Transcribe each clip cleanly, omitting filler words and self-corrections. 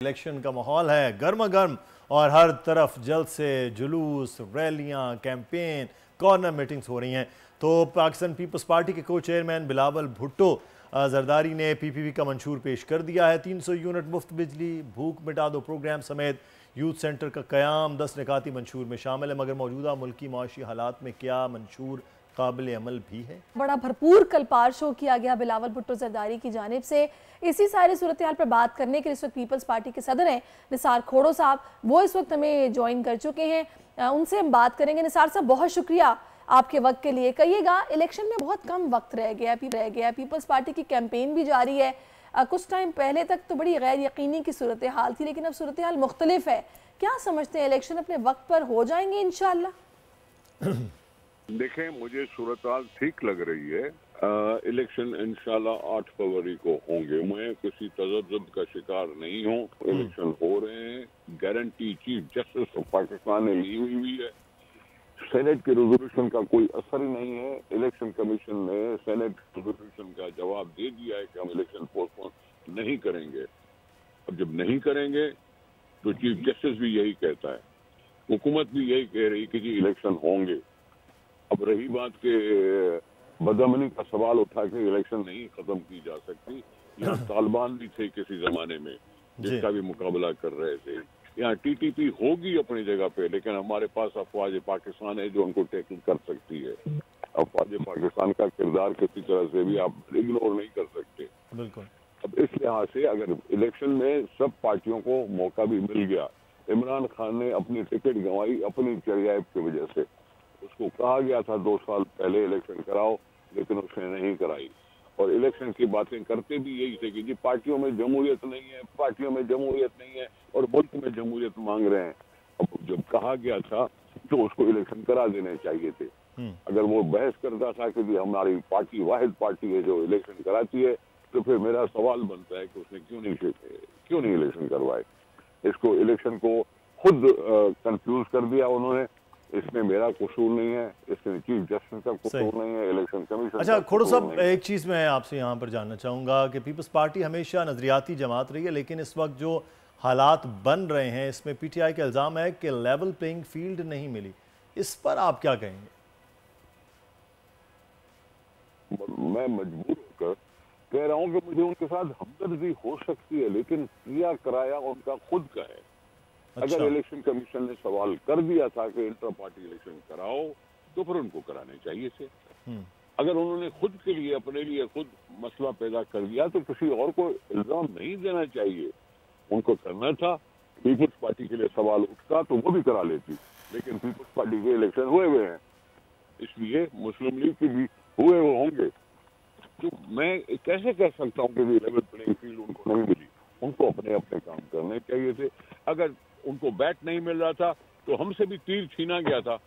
Election का माहौल है गर्मा गर्म और हर तरफ जल्द से जुलूस, रैलियां, कैंपेन, कॉर्नर मीटिंग्स हो रही हैं। तो पाकिस्तान पीपल्स पार्टी के को चेयरमैन बिलावल भुट्टो जरदारी ने पीपीपी का मंशूर पेश कर दिया है। 300 यूनिट मुफ्त बिजली, भूख मिटा दो प्रोग्राम समेत यूथ सेंटर का क़याम 10 निकाती मंशूर में शामिल है। मगर मौजूदा मुल्की माशी हालात में क्या मंशूर काबिल अमल भी है? बड़ा भरपूर कल पार शो किया गया बिलावल भुट्टो जरदारी की जानिब से। इसी सारी सूरत हाल पर बात करने के लिए इस वक्त पीपल्स पार्टी के सदर हैं निसार खोड़ो साहब, वो इस वक्त हमें ज्वाइन कर चुके हैं। उनसे हम बात करेंगे। निसार साहब, बहुत शुक्रिया आपके वक्त के लिए। कहिएगा, इलेक्शन में बहुत कम वक्त रह गया है, पीपल्स पार्टी की कैंपेन भी जारी है। कुछ टाइम पहले तक तो बड़ी गैर यकीनी की सूरत हाल थी, लेकिन अब सूरत हाल मुख्तलिफ है। क्या समझते हैं, इलेक्शन अपने वक्त पर हो जाएंगे इंशाल्लाह? देखें, मुझे सूरत हाल ठीक लग रही है। इलेक्शन इंशाल्लाह 8 फरवरी को होंगे। मैं किसी तजब्जुब का शिकार नहीं हूँ। इलेक्शन हो रहे हैं, guarantee chief justice of Pakistan ने ली हुई है। सेनेट के रेजोल्यूशन का कोई असर ही नहीं है। इलेक्शन कमीशन ने सेनेट रेजोल्यूशन का जवाब दे दिया है कि हम इलेक्शन पोस्टपोन नहीं करेंगे। अब जब नहीं करेंगे तो चीफ जस्टिस भी यही कहता है, हुकूमत भी यही कह रही कि जी इलेक्शन होंगे। अब रही बात के बदअमनी का सवाल उठा के इलेक्शन नहीं खत्म की जा सकती। यहाँ तालिबान भी थे किसी जमाने में जिसका भी मुकाबला कर रहे थे। यहाँ टीटीपी होगी अपनी जगह पे, लेकिन हमारे पास अफवाज पाकिस्तान है जो उनको टैकल कर सकती है। अफवाज पाकिस्तान का किरदार किसी तरह से भी आप इग्नोर नहीं कर सकते। बिल्कुल। अब इस लिहाज से अगर इलेक्शन में सब पार्टियों को मौका भी मिल गया, इमरान खान ने अपनी टिकट गंवाई अपनी चरियाब की वजह से। उसको कहा गया था 2 साल पहले इलेक्शन कराओ, लेकिन उसने नहीं कराई। और इलेक्शन की बातें करते भी यही थे कि जी पार्टियों में जमहूरियत नहीं है, पार्टियों में जमहूरियत नहीं है, और मुल्क में जमहूरियत मांग रहे हैं। अब जब कहा गया था तो उसको इलेक्शन करा देने चाहिए थे। अगर वो बहस करता था कि जी हमारी पार्टी वाहिद पार्टी है जो इलेक्शन कराती है, तो फिर मेरा सवाल बनता है कि उसने क्यों नहीं इलेक्शन करवाए। इसको इलेक्शन को खुद कंफ्यूज कर दिया उन्होंने। इसमें मेरा कसूर नहीं है, इसमें चीफ जस्टिस का कसूर नहीं है, इलेक्शन कमीशन। अच्छा खोड़ो साहब, एक चीज़ मैं आपसे यहाँ पर जानना चाहूँगा कि पीपल्स पार्टी हमेशा नजरियाती जमात रही है, लेकिन इस वक्त जो हालात बन रहे हैं इसमें पीटीआई का इल्ज़ाम है कि लेवल प्लेइंग फील्ड नहीं मिली। इस पर आप क्या कहेंगे? मैं मजबूर होकर कह रहा हूँ कि मुझे उनके साथ हमदर्दी हो सकती है, लेकिन किया कराया उनका खुद का है। अच्छा। अगर इलेक्शन कमीशन ने सवाल कर दिया था कि इंटर पार्टी इलेक्शन कराओ, तो फिर उनको कराने चाहिए थे। अगर उन्होंने खुद के लिए अपने लिए खुद मसला पैदा कर दिया तो किसी और को इल्जाम नहीं देना चाहिए। उनको करना था। पीपल्स पार्टी के लिए सवाल उठता तो वो भी करा लेती, लेकिन पीपल्स पार्टी के इलेक्शन हुए हैं, इसलिए मुस्लिम लीग के भी हुए होंगे। तो मैं कैसे कह सकता हूँ कि लेवल प्लेइंग फील्ड उनको नहीं मिली। उनको अपने अपने काम करने चाहिए थे। अगर उनको बैट नहीं मिल रहा था तो हमसे भी तीर छीना गया था,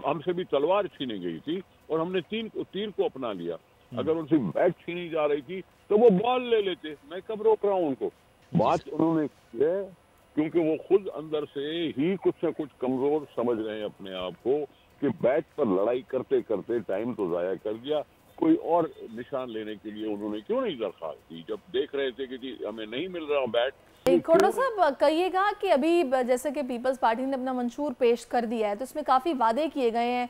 हमसे भी तलवार छीनी गई थी और हमने तीर को अपना लिया। अगर उनसे बैट छीनी जा रही थी तो वो बॉल ले लेते। मैं कब रोक रहा हूँ उनको? बात उन्होंने की है क्योंकि वो खुद अंदर से ही कुछ न कुछ कमजोर समझ रहे हैं अपने आप को कि बैट पर लड़ाई करते करते टाइम तो जाया कर दिया। कोई और निशान लेने के लिए उन्होंने क्यों नहीं दरखास्त दी जब देख रहे थे कि जी हमें नहीं मिल रहा बैट। खोड़ो साहब, कहिएगा कि अभी जैसे कि पीपल्स पार्टी ने अपना मंशूर पेश कर दिया है तो इसमें काफ़ी वादे किए गए हैं।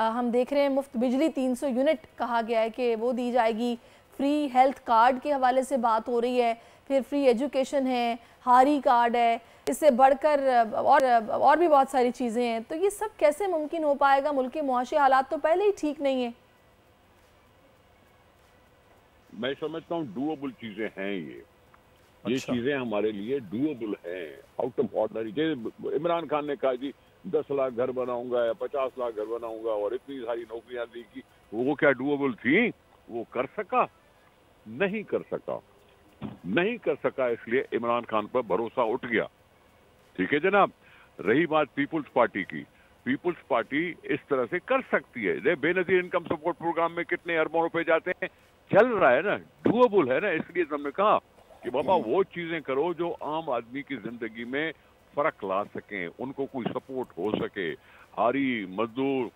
हम देख रहे हैं मुफ्त बिजली 300 यूनिट कहा गया है कि वो दी जाएगी। फ्री हेल्थ कार्ड के हवाले से बात हो रही है, फिर फ्री एजुकेशन है, हारी कार्ड है, इससे बढ़कर और भी बहुत सारी चीज़ें हैं। तो ये सब कैसे मुमकिन हो पाएगा? मुल्क के मुआशी हालात तो पहले ही ठीक नहीं है। मैं समझता हूँ डूएबल चीजें हैं ये चीजें हमारे लिए डूएबल हैं। Out of ordinary. Imran Khan ने कहा जी 10 लाख घर बनाऊंगा या 50 लाख घर बनाऊंगा और इतनी सारी नौकरियां दी कि वो क्या डूएबल थी? वो कर सका? नहीं कर सका। इसलिए इमरान खान पर भरोसा उठ गया। ठीक है जनाब। रही बात पीपुल्स पार्टी की, पीपुल्स पार्टी इस तरह से कर सकती है। बेनजीर इनकम सपोर्ट प्रोग्राम में कितने अरबों रुपए जाते हैं, चल रहा है ना, डूएबल है ना। इसलिए हमने कहा कि बाबा वो चीजें करो जो आम आदमी की जिंदगी में फर्क ला सकें, उनको कोई सपोर्ट हो सके। हारी मजदूर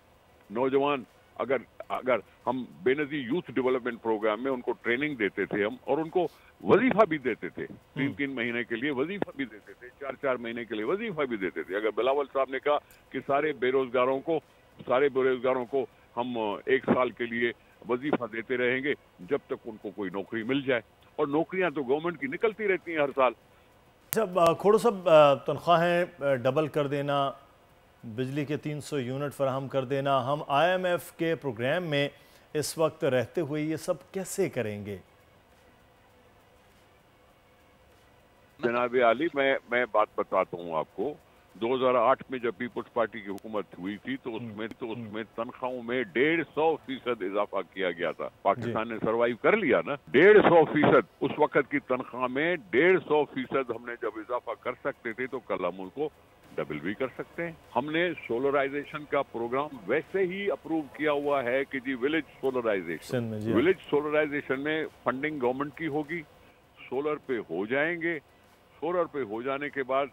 नौजवान अगर अगर हम बेनजीर यूथ डेवलपमेंट प्रोग्राम में उनको ट्रेनिंग देते थे हम, और उनको वजीफा भी देते थे, 3-3 महीने के लिए वजीफा भी देते थे, 4-4 महीने के लिए वजीफा भी देते थे। अगर बिलावल साहब ने कहा कि सारे बेरोजगारों को हम 1 साल के लिए वजीफा देते रहेंगे जब तक उनको कोई नौकरी मिल जाए, और नौकरियां तो गवर्नमेंट की निकलती रहती हैं हर साल। अच्छा खोड़ो साहब, तनख्वाहें डबल कर देना, बिजली के 300 यूनिट फराहम कर देना, हम IMF के प्रोग्राम में इस वक्त रहते हुए ये सब कैसे करेंगे? जनाब आली, मैं बात बताता हूँ आपको। 2008 में जब पीपुल्स पार्टी की हुकूमत हुई थी तो उसमें तनख्वाहों में 150% इजाफा किया गया था। पाकिस्तान ने सरवाइव कर लिया ना। 150% उस वक्त की तनख्वाह में 150% हमने जब इजाफा कर सकते थे तो कल हम उनको डबल भी कर सकते हैं। हमने सोलराइजेशन का प्रोग्राम वैसे ही अप्रूव किया हुआ है कि जी विलेज सोलराइजेशन में फंडिंग गवर्नमेंट की होगी, सोलर पे हो जाएंगे। सोलर पे हो जाने के बाद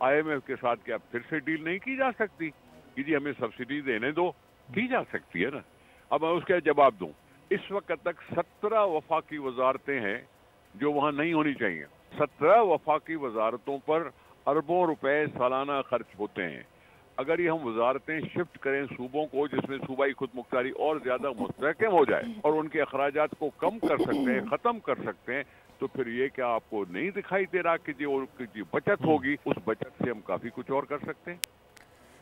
IMF के साथ क्या फिर से डील नहीं की जा सकती कि जी हमें सब्सिडी देने दो? की जा सकती है ना। अब मैं उसका जवाब दूं, इस वक्त तक 17 वफाकी वजारतें हैं जो वहां नहीं होनी चाहिए। 17 वफाकी वजारतों पर अरबों रुपए सालाना खर्च होते हैं। अगर ये हम वजारतें शिफ्ट करें सूबों को, जिसमें सूबाई खुद मुख्तारी और ज्यादा मुस्तहकम हो जाए और उनके अखराजात को कम कर सकते हैं, खत्म कर सकते हैं, तो फिर ये क्या आपको नहीं दिखाई दे रहा कि जो बचत होगी उस बचत से हम काफी कुछ और कर सकते हैं।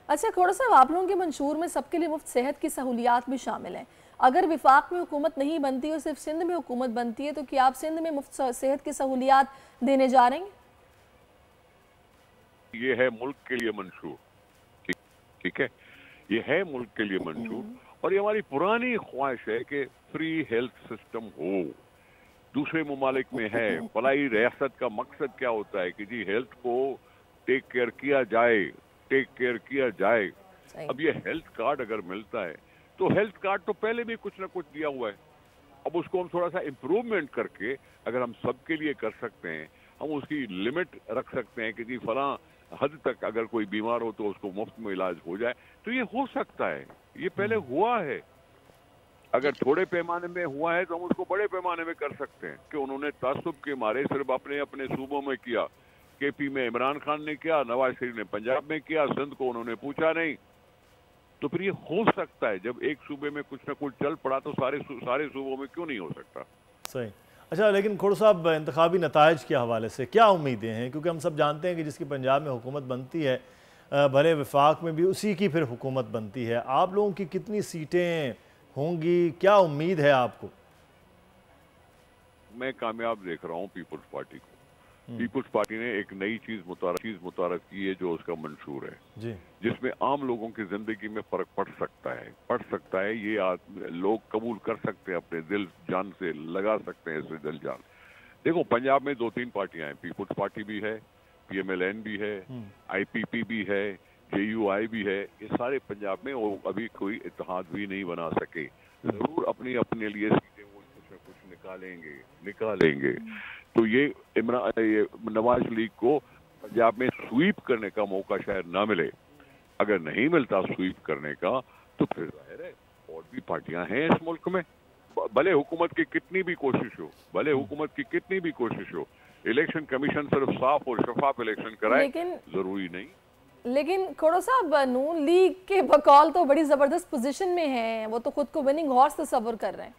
अच्छा खोड़ा साहब, आप लोगों के मंशूर में सबके लिए मुफ्त सेहत की सहूलियात भी शामिल हैं। अगर विफाक में हुकूमत नहीं बनती और सिर्फ सिंध में हुकूमत बनती है तो क्या आप सिंध में मुफ्त सेहत की सहूलियात देने जा रहे हैं? ये है मुल्क के लिए मंशूर, ठीक है, ये है मुल्क के लिए मंशूर, और ये हमारी पुरानी ख्वाहिश है कि फ्री हेल्थ सिस्टम हो। दूसरे मुमालिक में है। फलाई रियासत का मकसद क्या होता है कि जी हेल्थ को टेक केयर किया जाए। अब ये हेल्थ कार्ड अगर मिलता है तो हेल्थ कार्ड तो पहले भी कुछ ना कुछ दिया हुआ है, अब उसको हम थोड़ा सा इम्प्रूवमेंट करके अगर हम सबके लिए कर सकते हैं, हम उसकी लिमिट रख सकते हैं कि जी फला हद तक अगर कोई बीमार हो तो उसको मुफ्त में इलाज हो जाए, तो ये हो सकता है। ये पहले हुआ है। अगर थोड़े पैमाने में हुआ है तो हम उसको बड़े पैमाने में कर सकते हैं कि उन्होंने तासुब के मारे सिर्फ अपने सूबों में किया। KP में इमरान खान ने किया, नवाज शरीफ ने पंजाब में किया, सिंध को उन्होंने पूछा नहीं। तो फिर ये हो सकता है, जब एक सूबे में कुछ ना कुछ चल पड़ा तो सारे सूबों में क्यों नहीं हो सकता? सही। अच्छा, लेकिन खोड़ साहब, इंतखाबी नताइज के हवाले से क्या उम्मीदें हैं? क्योंकि हम सब जानते हैं कि जिसकी पंजाब में हुकूमत बनती है, भले वफाक में भी उसी की फिर हुकूमत बनती है। आप लोगों की कितनी सीटें होंगी, क्या उम्मीद है आपको? मैं कामयाब देख रहा हूँ पीपुल्स पार्टी को। पीपुल्स पार्टी ने एक नई चीज मुतारफ की है जो उसका मंशूर है जी, जिसमें आम लोगों की जिंदगी में फर्क पड़ सकता है। ये लोग कबूल कर सकते हैं, अपने दिल जान से लगा सकते हैं इसे दिल जान। देखो, पंजाब में 2-3 पार्टियां हैं, पीपुल्स पार्टी भी है, PMLN भी है, IPP भी है, JUI भी है। ये सारे पंजाब में वो अभी कोई इत्तेहाद भी नहीं बना सके। जरूर अपने लिए सीटें वो कुछ न कुछ निकालेंगे। तो ये नवाज लीग को पंजाब में स्वीप करने का मौका शायद ना मिले। अगर नहीं मिलता स्वीप करने का तो फिर जाहिर है और भी पार्टियां हैं इस मुल्क में, भले हुकूमत की कितनी भी कोशिश हो, इलेक्शन कमीशन सिर्फ साफ और शफाफ इलेक्शन कराए, जरूरी नहीं। लेकिन खोड़ो साहब, नून लीग के बकौल तो बड़ी जबरदस्त पोजीशन में हैं, वो तो खुद को विनिंग हॉर्स तस्वर कर रहे हैं।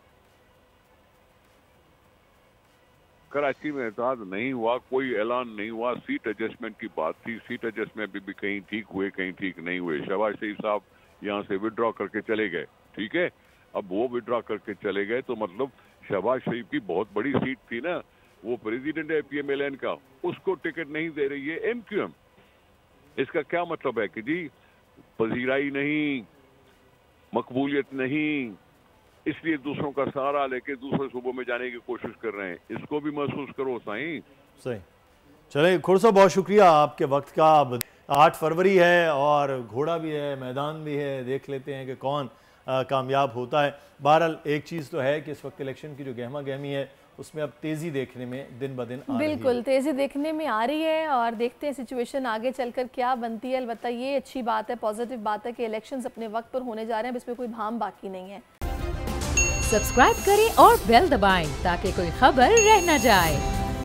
कराची में इत्तेहाद नहीं हुआ, कोई ऐलान नहीं हुआ, सीट एडजस्टमेंट की बात थी। सीट एडजस्टमेंट भी कहीं ठीक हुए, कहीं ठीक नहीं हुए। शहबाज शरीफ साहब यहाँ से विड्रॉ करके चले गए, ठीक है। अब वो विड्रॉ करके चले गए तो मतलब शहबाज शरीफ की बहुत बड़ी सीट थी ना, वो प्रेसिडेंट है PMLN का, उसको टिकट नहीं दे रही है MQM। इसका क्या मतलब है कि जी पजीराई नहीं, मकबूलियत नहीं, इसलिए दूसरों का सहारा लेके दूसरे सूबों में जाने की कोशिश कर रहे हैं। इसको भी महसूस करो साईं। सही। चले खोड़ साहब, बहुत शुक्रिया आपके वक्त का। अब 8 फरवरी है और घोड़ा भी है, मैदान भी है, देख लेते हैं कि कौन कामयाब होता है। बहरहाल एक चीज़ तो है कि इस वक्त इलेक्शन की जो गहमा गहमी है उसमें अब तेज़ी देखने में दिन ब दिन आ रही है। बिल्कुल तेज़ी देखने में आ रही है और देखते हैं सिचुएशन आगे चलकर क्या बनती है। अलबत्ता ये अच्छी बात है, पॉजिटिव बात है कि इलेक्शंस अपने वक्त पर होने जा रहे हैं, अब इसमें कोई भाम बाकी नहीं है। सब्सक्राइब करें और बेल दबाएं ताकि कोई खबर रह न जाए।